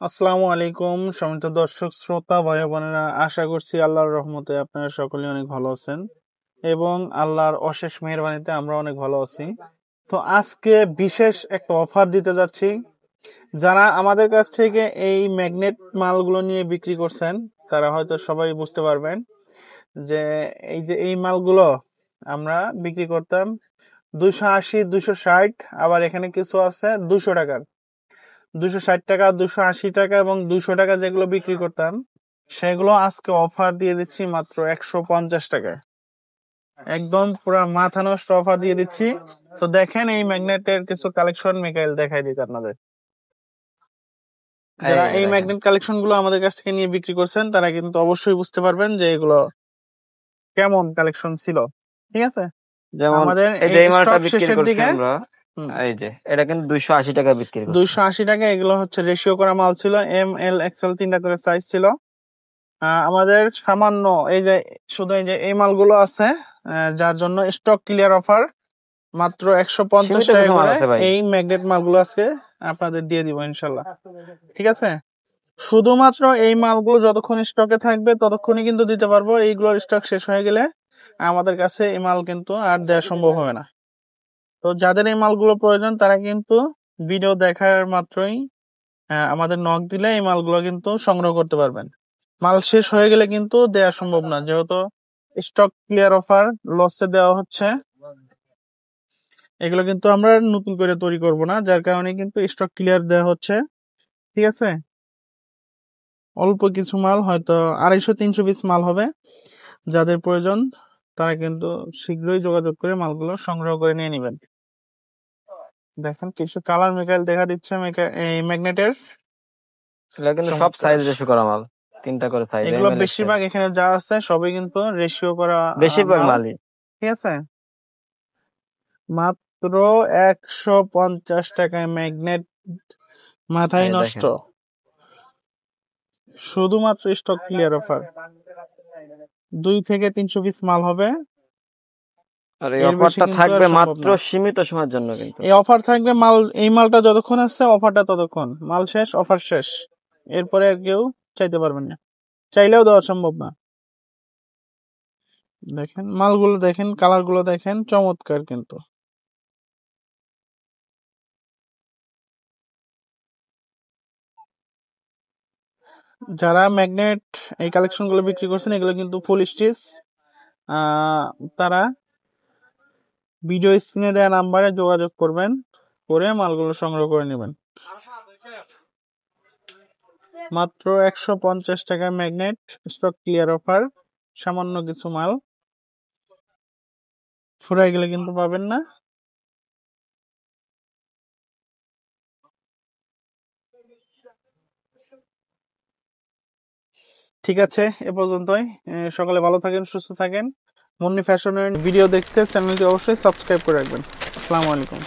আসসালামু আলাইকুম সম্মানিত দর্শক শ্রোতা ভাই বোনেরা, আশা করছি আল্লাহর রহমতে আপনারা সকলে অনেক ভালো আছেন এবং আল্লাহর অশেষ মেহেরবানিতে আমরা অনেক ভালো আছি। তো আজকে বিশেষ একটা অফার দিতে যাচ্ছি। যারা আমাদের কাছ থেকে এই ম্যাগনেট মালগুলো নিয়ে বিক্রি করছেন তারা হয়তো সবাই বুঝতে পারবেন যে এই মালগুলো আমরা বিক্রি করতাম 280, 260, আবার এখানে কিছু আছে 200 টাকার। 260 টাকা, 280 টাকা এবং 200 টাকা যেগুলো বিক্রি করতাম সেগুলো আজকে অফার দিয়ে দিচ্ছি মাত্র 150 টাকায়। একদম পুরা মাথা নষ্ট অফার দিয়ে দিচ্ছি। তো দেখেন এই ম্যাগনেটের কিছু কালেকশন মিকাইল দেখাই দিই আপনাদের। যারা এই ম্যাগনেট কালেকশন গুলো আমাদের কাছ থেকে নিয়ে বিক্রি করছেন তারা কিন্তু অবশ্যই বুঝতে পারবেন যে এগুলো কেমন কালেকশন ছিল। ঠিক আছে, যেমন আমাদের এই যে এই মালটা স্টক বিক্রি শেষের করছি দিকে আমরা, এই যে এটা কিন্তু 280 টাকা বিক্রি করছি। 280 টাকা। এগুলো হচ্ছে রেশিও করা মাল ছিল, এম এল এক্সেল 3টা করে সাইজ ছিল। আমাদের সামান্য এই যে শুধু এই যে এই মালগুলো আছে, যার জন্য স্টক ক্লিয়ার অফার মাত্র 150 সীমিত টাকা কিছু মাল করে আছে ভাই। এই ম্যাগনেট মালগুলো আজকে আপনাদের দিয়ে দিব ইনশাল্লাহ। ঠিক আছে, শুধুমাত্র এই মালগুলো যতক্ষণ স্টকে থাকবে ততক্ষণই কিন্তু দিতে পারবো। এইগুলোর স্টক শেষ হয়ে গেলে আমাদের কাছে এই মাল কিন্তু আর দেওয়া সম্ভব হবে না। তো যাদের এই মালগুলো প্রয়োজন তারা কিন্তু ভিডিও দেখার মাত্রই আমাদের নক দিলে এই মালগুলো কিন্তু সংগ্রহ করতে পারবেন। মাল শেষ হয়ে গেলে কিন্তু দেয়া সম্ভব না, যেহেতু স্টক ক্লিয়ার অফার লসে দেওয়া হচ্ছে। এগুলো কিন্তু আমরা নতুন করে তৈরি করব না, যার কারণে কিন্তু স্টক ক্লিয়ার দেওয়া হচ্ছে। ঠিক আছে, অল্প কিছু মাল, হয়তো 250-300 পিস মাল হবে। যাদের প্রয়োজন তারা কিন্তু শীঘ্রই যোগাযোগ করে মালগুলো সংগ্রহ করে নিয়ে নেবেন। দেখেন কিছু কালার মেকাইল দেখা দিচ্ছে এই ম্যাগনেটের। এগুলো কিন্তু সব সাইজ রেশিও করা মাল, 3টা করে সাইজ। এগুলো বেশিরভাগ এখানে যা আছে সবই কিন্তু রেশিও করা বেশিরভাগ মাল। মালই। ঠিক আছে, মাত্র 150 টাকায় ম্যাগনেট, মাথায় নষ্ট। শুধুমাত্র স্টক ক্লিয়ার অফার, 2 থেকে 300 পিস মাল হবে। আর এই অফারটা থাকবে মাত্র সীমিত সময়ের জন্য। কিন্তু এই অফার থাকবে এই মালটা যতক্ষণ আছে অফারটা ততক্ষণ, মাল শেষ অফার শেষ, এরপরে আর কেউ চাইতে পারবেন না, চাইলেও দেওয়া সম্ভব না। দেখেন মালগুলো, দেখেন কালার গুলো, দেখেন চমৎকার। কিন্তু যারা ম্যাগনেট এই কালেকশন গুলো বিক্রি করছেন এগুলো কিন্তু ফুল স্টিচ। তারা ভিডিও স্ক্রিনে দেওয়া নাম্বারে যোগাযোগ করবেন, করে মালগুলো সংগ্রহ করে নেবেন। মাত্র 150 টাকা ম্যাগনেট, স্টক ক্লিয়ার অফার, সামান্য কিছু মাল, ফুরাই গেলে কিন্তু পাবেন না। ঠিক আছে, এ পর্যন্তই। সকালে ভালো থাকেন, সুস্থ থাকেন। মুন্নি ফ্যাশনের ভিডিও দেখতে চ্যানেলটি অবশ্যই সাবস্ক্রাইব করে রাখবেন। আসসালামু আলাইকুম।